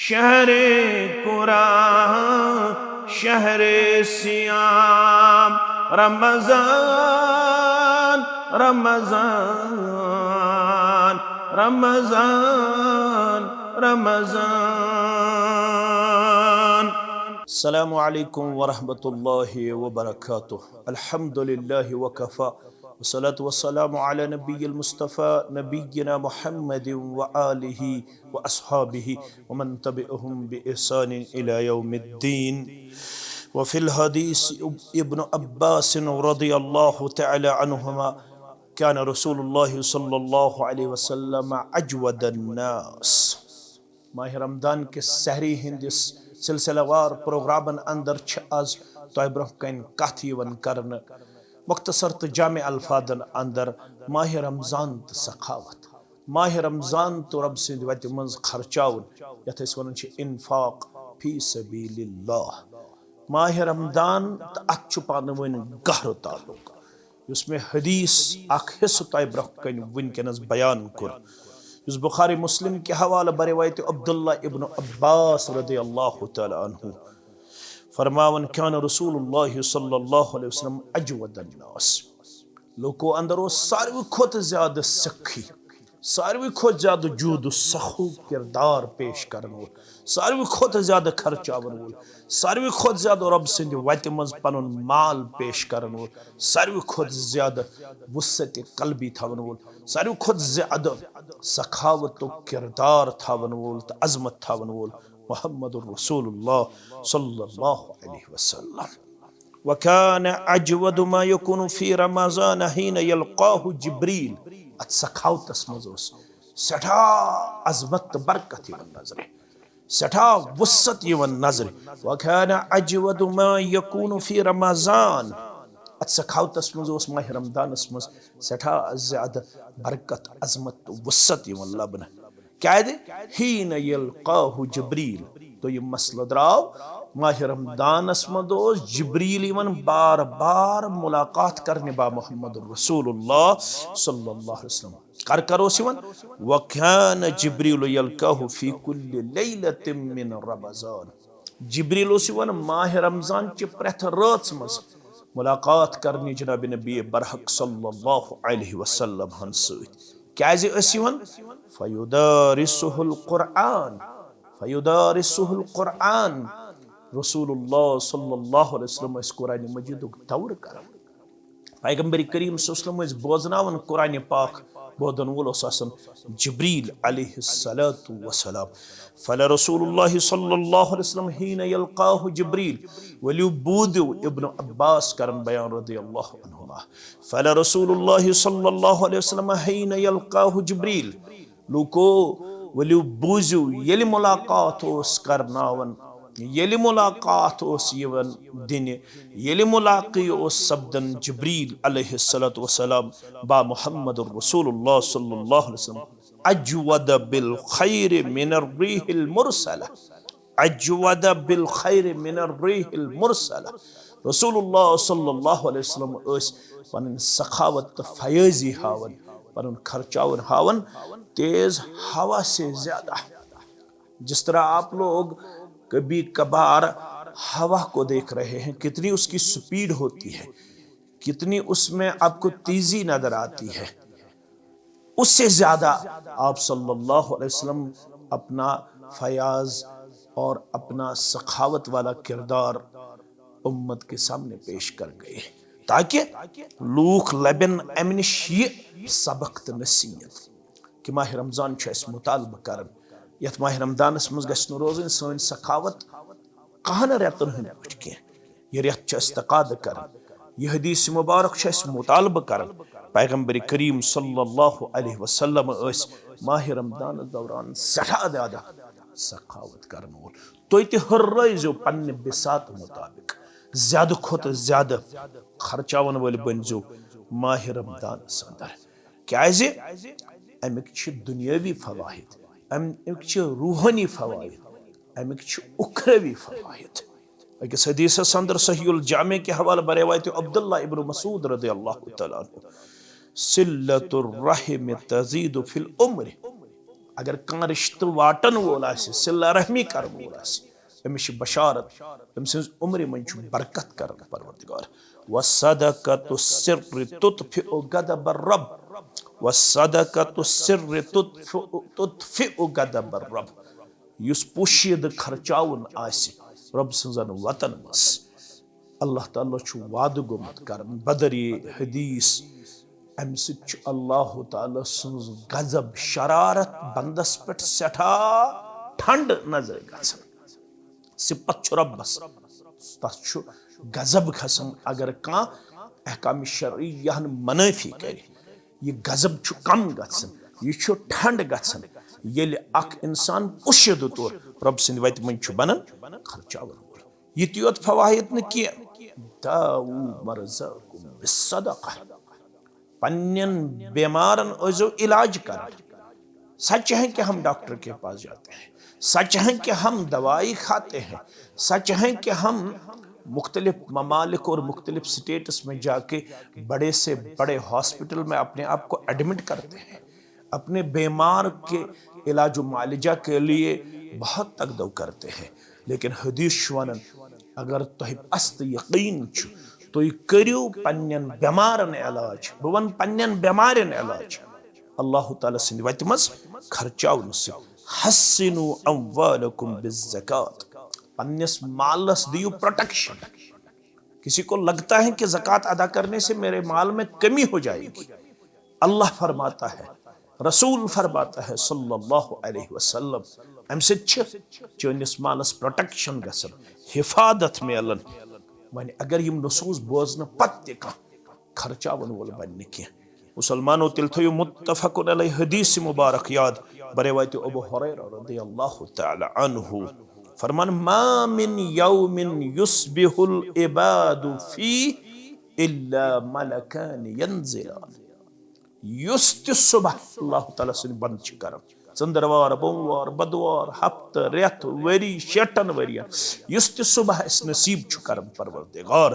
शहरे कुरान शहरे सियाम रमजान रमजान रमजान रमजान। अस्सलामु अलैकुम वरहमतुल्लाहि वबरकातुह। अल्हम्दुलिल्लाहि वकफा वस्सलातु वस्सलामु अला नबिय्यिल मुस्तफ़ा नबिय्यिना मुहम्मदिन व आलिहि व अस्हाबिहि व मन तबिअहुम बिइहसान इला यौमिद्दीन। व फिल हदीस इब्न अब्बास रज़ियल्लाहु तआला अन्हुमा कान रसूलुल्लाह सल्लल्लाहु अलैहि वसल्लम अजवदन नास। माह रमदान के सहरी हिंदिस सिलसिलावार प्रोग्रामन अंदर आज तोह ब्रोह कन कथ यिवन करन मुख्तसर तो जामे अल्फादन अंदर माह रमजान तो सखावत। माह रमजान तो रब सिंद वत मज खर्चाउन यथ अस वनान छ इन्फाक फी सबीलिल्लाह। माह रमदान तो अत पान वन गहर ताल्लुक युस में हदीस अख हिस्स तोह ब्रोह कन वनकनस बयान कुर युस बुखारी मुस्लिम के हवाले बरिवायत अब्दुल्ला इब्न अब्बास रज़ियल्लाहु तआला अन्हु फरमावन कान रसूलुल्लाह सल्लल्लाहु अलैहि वसल्लम अजवदन नास। लोगों अंदर वो सारवी खोत ज्यादा सखी, सारवी खोत ज्यादा जूद सखू किरदार पेश करन वोल, सारवी खोत ज्यादा खर्चावन वोल, सारवी खोत ज्यादा रब सिंद वत मज पनुन माल पेश करन वोल, सारवी खोत ज्यादा वुसत कल्बी थावन वोल, सारवी खोत ज्यादा सखावत किरदार थावन वोल तो अजमत थावन वोल मुहम्मदुर रसूलुल्लाह सल्लल्लाहु अलैहि वसल्लम। वकान अजवद मा यकुनु फी रमजान हिन यल्काहु जिब्रील। अत सखावतस मज सठा अजमत बरकत यवन नजरे, सठा वुसत यवन नजरे। वकान अजवद मा यकुनु फी रमजान। अत सखावतस मज माह रमदानस मज सठा ज्यादा बरकत अजमत वुसत यवन लबन। क्या हीन यल्काहु जिब्रील। तो ये मसला द्राव माह रमदानस मद जिब्रील यवन बार बार मुलाकात करने बा मुहम्मद रसूलुल्लाह सल्लल्लाहु अलैहि वसल्लम कर करोस यवन। वकान जिब्रील यल्काहु फी कुल्लि लैलतिन मिन रमजान। जिब्रील ओस यवन माह रमजान च प्रथ रात मज मुलाकात करने जनाब नबी बरहक सल्लल्लाहु अलैहि वसल्लम हन सत। क्या फयुदारिसुहुल कुरआन, फयुदारिसुहुल कुरआन। रसूलुल्लाह सल्लल्लाहु अलैहि वसल्लम इस कुरान मजीदुक दौर कर पैगंबर करीम सल्लल्लाहु अलैहि वसल्लम बोजनावन कुरान पाक बोदन वोल जिब्रील अलैहिस्सलातु वस्सलाम। फला रसूलुल्लाह सल्लल्लाहु अलैहि वसल्लम हीन यल्काहु जिब्रील। वलियु बूदु इब्न अब्बास करन बयान रज़ियल्लाहु अन्हुमा। फला रसूलुल्लाह सल्लल्लाहु अलैहि वसल्लम हीन यल्काहु जिब्रील। लुको वलियु बूजु यलि मुलाकात ओस करनावन, यलि मुलाकात ओस यवन दिन, यलि मुलाकी ओस सब्दन जिब्रील अलैहिस्सलातु वस्सलाम बा मुहम्मदुर रसूलुल्लाह सल्लल्लाहु अलैहि वसल्लम अजवद बिल खैर मिनर रिहिल मुरसला। अजवद बिल खैर मिनर रिहिल मुरसला। रसूलुल्लाह सल्लल्लाहु अलैहि वसल्लम ओस पन सखावत फयजी हावन, पन खर्चावन हावन तेज हवा से ज्यादा। जिस तरह आप लोग कभी कभार हवा को देख रहे हैं, कितनी उसकी स्पीड होती है, कितनी उसमें आपको तेजी नजर आती है, उससे ज्यादा आप सल्लल्लाहु अलैहि वसल्लम अपना फयाज और अपना सखावत वाला किरदार उम्मत के सामने पेश कर गए ताकि लूख लबन अमि निश यह सबक तो नसीहत कि माह रमजान मुतालब कर। यथ माह रमदानस मज गछ रोजन सन सखावत कहन रेतन हंद पठ कह, यह रेत तकाद कर, यह हदीस मुबारक मुतालब कर। पैगंबर करीम सल्लल्लाहु अलैहि वसल्लम माह रमदान दौरान सठा ज्यादा सखावत करन वोल। तुम तह हर्रजो पन्ने बिसात मुताबिक ज्यादा खोत ज्यादा खर्चावन वल बनजो माह रमदानस अंदर। क्या अमिक दुनियावी फवाहिद, अमिक रूहानी फवाहिद, अमिक उखरवी फवाहिद। अकिस हदीस अंदर सहीउल जामे के हवाले बरिवायत अब्दुल्ला इब्न मसूद रज़ियल्लाहु तआला अन्हु सिल्लतुर रहम तज़ीदु फिल उम्र। अगर कह रिश्त वाटन वोल सिला रहमी कर वोल अमिश बशारत अम सज उम्र मन बरकत कर परवरदिगार वसदकतु सिर्र तुत्फिउ गदब रब वसदकतु सिर्र तुत्फिउ गदब रब युस पोशीद खर्चाउन आसि रब सजन वतन मस अल्लाह ताला छु वाद गोमत कर बदरी हदीस अम सच अल्लाह ताला सज गजब शरारत बंदस पे सठा ठंड नजर गसन सिपत छु रब्बस तस छु गजब खसन अगर का अहकाम शरइयन मनाफी करे ये गजब छु कम गसन ये छु ठंड गसन येले अख इंसान पुशद तौर रब सिंद वत मन छु बनन खर्चावन ये योत फवाहिद न कि दाऊ मरज़कुम बिस्सदक़ा पन्यन बीमारन ओजो इलाज कर। सच है कि हम डॉक्टर के पास जाते हैं, सच है कि हम दवाई खाते हैं, सच है कि हम मुख्तलिफ ममालिक और मुख्तलिफ स्टेट्स में जाके बड़े से बड़े हॉस्पिटल में अपने आप को एडमिट करते हैं, अपने बीमार के इलाज मालिजा के लिए बहुत तकदव करते हैं। लेकिन हदीस वनन अगर तुह अस्त यकीन छु तो करियो पन्यन बेमारन इलाज बह वन पन्यन बेमारन इलाज अल्लाह ताला सिंद वत मज खर्चावन से हस्सिनु अम्वालकुम बिज़्ज़कात पन्नस मालस दियो प्रोटेक्शन। किसी को लगता है कि ज़कात अदा करने से मेरे माल में कमी हो जाएगी, अल्लाह फरमाता है, रसूल फरमाता है सल्लल्लाहु अलैहि वसल्लम अम चनिस मालस प्रोटेक्शन गसन हिफाजत मिलन। वन अगर यम नसूस बोजन पत्ते का खर्चावन वोल बन कह मुसलमानों तिल थो मुत्तफकुन अलैहि हदीस मुबारक याद बरेवायत अबू हुरैरा रदियल्लाहु तआला अन्हु फरमान मा मिन यौमिन युस्बिहुल इबादु फी इल्ला मलकान यंजिलान युस त सुबह अल्लाह ताला सिन बंद छ करम चंद्रवार बोमवार बदवार हफ्त रेत वरी शेटन वरिया युस त सुबह इस नसीब छ करम परवरदिगार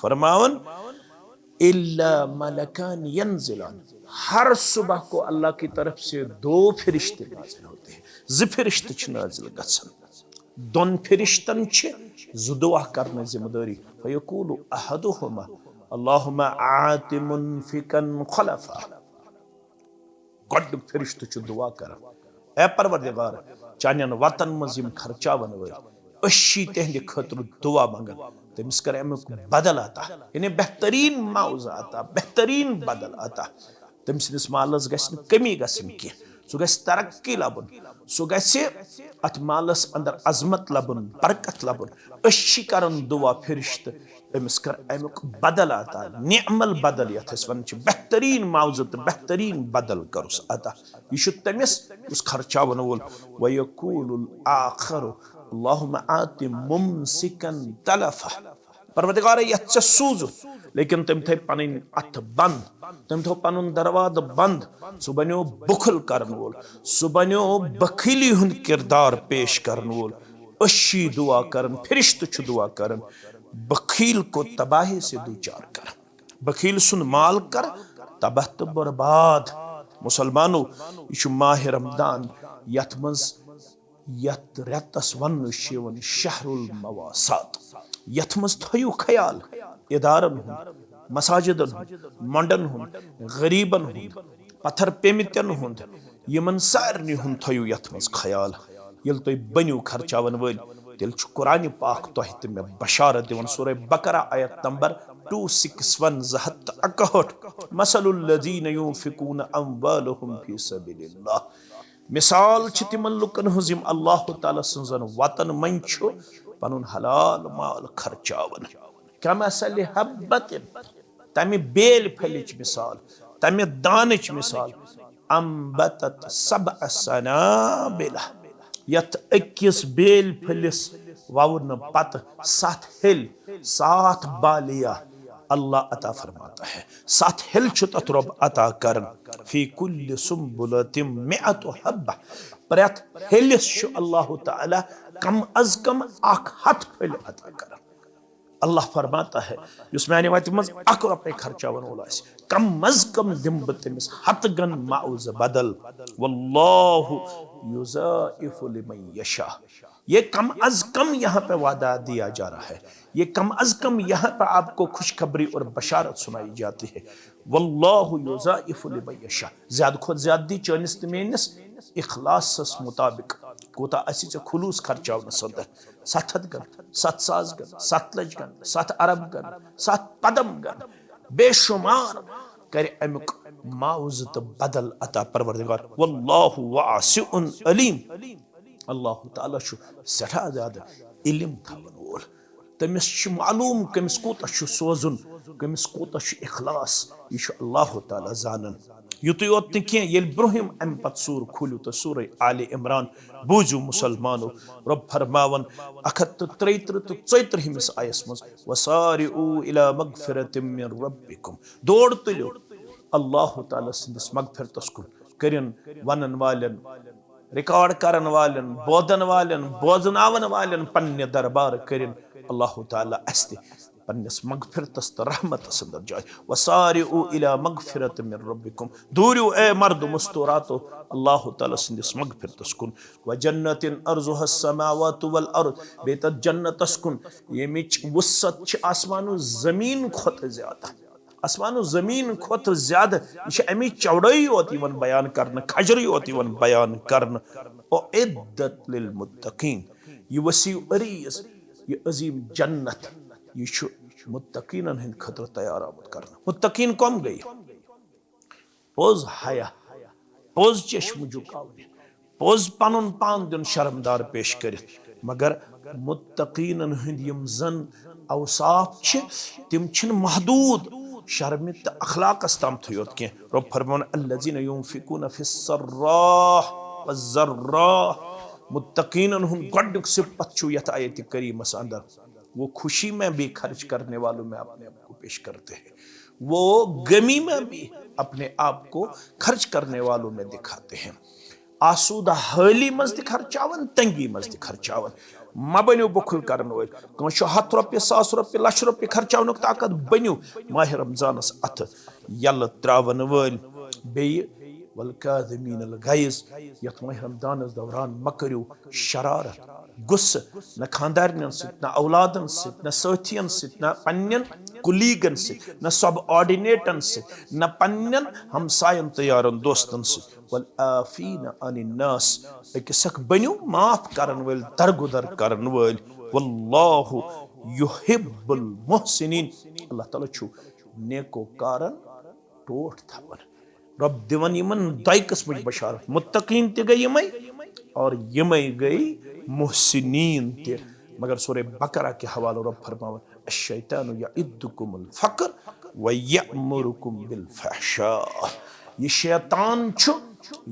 फरमावन इल्ला मलकान यंजिलान हर सुबह को अल्लाह की तरफ से दो फरिश्ते नाजिल होते हैं, ज फरिश्ते छ नाजिल गसन दोन फरिश्तन छ ज दुआ करने जिम्मेदारी फयकूलु अहदुहुमा अल्लाहुम्मा आति मुनफिकन खलफा गड फरिश्त छ दुआ कर ए परवरदिगार चानियन वतन मज यम खर्चावन व अशी तेहंद खतर दुआ मंगन तमिस कर अमुक बदल आता यानी बेहतरीन माउजा आता बेहतरीन बदल आता तमिस मालस गस कमी गसन की सु गस तरक्की लबन सु गस अत मालस अंदर अजमत लबन बरकत लबन अशी करन दुआ फरिश्त अमिस कर अमुक बदल आता निअमल बदल यथस वन छ बेहतरीन माउजत बेहतरीन बदल करस आता यह तमिस उस खर्चावन वोल वयकूलुल आखिर अल्लाहुम्मा आति मुमसिकन तलफा परवरदिगार यत सूज लेकिन तम थे पन अथ बंद तम थो पन दरवाज बंद सु बनो बुखल करन वोल सु बनो बखीली हुंद किरदार पेश करन वोल अशी दुआ करन फरिश्त छ दुआ करन बखील को तबाही से दूचार कर बखील सुन माल कर तबाह तो बर्बाद। मुसलमानों यह माह रमदान यथ मज यथ रेतस वन शहरुल मवासात यथ मज थयु ख्याल इदारन हुंद मसाजिदन हुंद मंडन हुंद गरीबन हुंद पत्थर पेमितन हुंद यमन सारनी हुंद थयु यथ मज ख्याल यल तुम बनियो खर्चावन वल तेल कुरान पाक तुह ते मे बशारत दिवन सूरह बकरा आयत नंबर 261 मसलुल लजीन युनफिकून अम्वालहुम फी सबीलिल्लाह मिसाल छ तिमन लुकन हुजिम अल्लाह ताला सजन वतन मन छ पनुन हलाल माल खर्चावन कमसल हब्बतिन तमे बेल फलिच मिसाल तमे दानच मिसाल अम्बतत सबअ सनाबिला यत अकिस बेल फलिस वावन पत सात हिल सात बालिया अल्लाह अता फरमाता है सात हिल छ तत रब अता करन फी कुल्ल सुंबुलतिम मिअतु हब्बा प्रत हिलिस छ अल्लाह ताला कम अज कम अख हथ फल अता करन। अल्लाह फरमाता है युस मैंने वत मज अक रुपये खर्चावन वोल कम अज कम दिम बह तमिस हथ गन माउज बदल वल्लाहु युज़ाइफ़ु लिमन यशा। ये कम अज कम यहाँ पे वादा दिया जा रहा है, ये कम अज कम यहाँ पे आपको खुशखबरी और बशारत सुनाई जाती है। वल्लाहु युज़ाइफ़ु लिमन यशा, ज्यादा खुद ज्यादती चनिस मेनिस इखलासस मुताबिक कोता असी चे खुलूस खर्चावनस अंदर 7 गन 7 सास गन 7 लज गन 7 अरब गन 7 पदम गन बेशुमार करे अमुक माउज तो बदल अता परवरदिगार। वल्लाहु वासिउन अलीम, अल्लाह ताला छु सठा ज्यादा इल्म थावन वोल, तमिस छु मालूम कमिस कोता छु सोजुन, कमिस कोता छु इखलास, यह छु अल्लाह ताला जानन। युत योत कह ये ब्रोहिम अम पत सूर खुलू तो सूर आले इमरान बूझू मुसलमानो, रब फरमावन 133 आयस मज वसारिउ इला मगफिरतिम मिन रब्बिकुम, दौड़ तुलो अल्लाह ताला सिंदिस मगफिरतस कुन, करिन वनन वालन रिकॉर्ड करन वालन बोदन वालन बोजनावन वालन पन्ने दरबार करिन अल्लाह ताला अस्ति पन्निस मगफिरतस तो रहमतस अंदर जाय। वसारिउ इला मगफिरतिम मिन रब्बिकुम, दूरियो ए मर्द मुस्तुरातो अल्लाह ताला सिंदिस मगफिरतस कुन। व जन्नतिन अर्जुहस समावातु वल अर्द, बेत जन्नतस कुन यमिच वसत छ आसमानो जमीन खोत ज्यादा, आसमानो जमीन खोत ज्यादा, यह अमी चौड़ाई होती वन बयान करना, खजरी होती वन बयान करना। और इद्दत लिल मुत्तकीन, ये वसी अरीज ये अजीम जन्नत यह मुत्तकीनन हिंद खतर तैयार आमद करना। मुत्तकीन कौन गई? पोज हया, पोज चश्म झुकावन, पोज पनुन पान दिन शर्मदार पेश कर, मगर मुत्तकीनन हिंद यम जन अवसाफ छ तिम छिन महदूद, शर्म तो अखलाकस ताम थोत कह। रब फरमान अल्लज़ीना युनफिकूना फिस्सर्राह वज़्ज़र्राह, मुत्तकीनन हुन गड्डुक सिफत छु यथ आयत करीमस अंदर, वो खुशी में भी खर्च करने वालों में अपने आप को पेश करते हैं, वो गमी में भी अपने आप को खर्च करने वालों में दिखाते हैं। आसूदा हाली मज खर्चावन, तंगी मज खर्चावन, मा बनो बुखल कर वल, 100 रुपये 100 रुपये 1 लाख रुपये खर्चावन ताकत बनो माह रमजानस अथ यल त्रावन वल। बे वल्काज़िमीनल गैज़, यथ माह रमजानस दौरान मकरियो शरारत गुस्से, न खानदारन से न औलादन से न साथियन से न पन्नन कुलीगन से न सब ऑर्डिनेटन से न पन्नन हमसायन तैयारन दोस्तन से। वल आफीन अनिन्नास, अकिसक बन्यो माफ करन वल दरगुदर करन वल। वल्लाहु युहिब्बुल मुहसिनीन, अल्लाह ताला छु नेकोकारन टोट थावन। रब दिवन यमन 2 किस्म बशारत, मुत्तकीन ते गई यमई और यमई गई मुहसिनीन ते। मगर सूरह बकरा के हवाले रब फरमावन अश-शैतानु यइदुकुमुल फ़क्र व यअमुरुकुम बिल फ़हशा, ये शैतान छु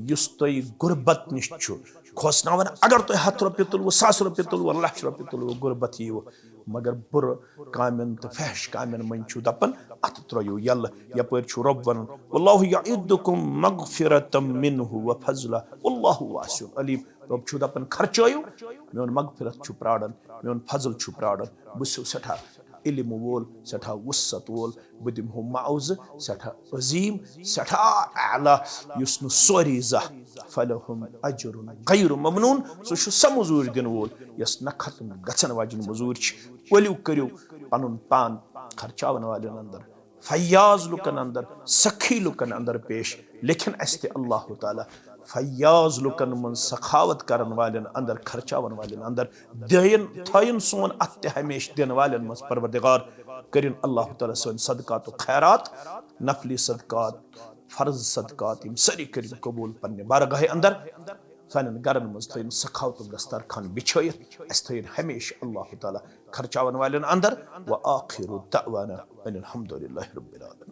युस तोय गुरबत निश छु खोसनावन, अगर तो 100 रुपये तुलवो 100 रुपये तुलवो 1 लाख रुपये तुलवो गुरबत यीवो, मगर बुर कामन तो फहश कामन मन छु दपन अत त्रो यल। यपर छु रब वन वल्लाहु यइदुकुम मगफिरतम मिनहु व फज़ला वल्लाहु वासिउन अलीम। रब छु दपन खर्चयो मेन मगफिरत छु प्राडन, मेन फजल छु प्राडन, बुसु सठा इल्म वोल सठा वसत वोल, बदिम हो माउज सठा अजीम सठा आला युस्नु सोरीजा फलहुम अजरुन गैर ममनून, सो छु समजूर दिन वोल यस न खत्म गछन वाजिन मजूर छ। वलिउ करियो पनुन पान खर्चावन वालन अंदर, फयाज लुकन अंदर, सखी लुकन अंदर पेश, लेकिन अस्ते अल्लाह ताला फयाज लुकन मन सखावत करन वालन अंदर, खर्चावन वालन अंदर दयन थयन सोन अत्य हमेश दिन वालन मस परवरदिगार करिन अल्लाह ताला सन सदकात व खैरात, नफली सदकात फर्ज सदकात यम सरी करिन कबूल पन्ने बारगाह अंदर, सानन गरन मस थयन सखावत दस्तर खान बिछायत, अस थयन हमेश अल्लाह ताला खर्चावन वालन अंदर। व आखिरु दअवाना अनिल हम्दुलिल्लाहि रब्बिल आलमीन।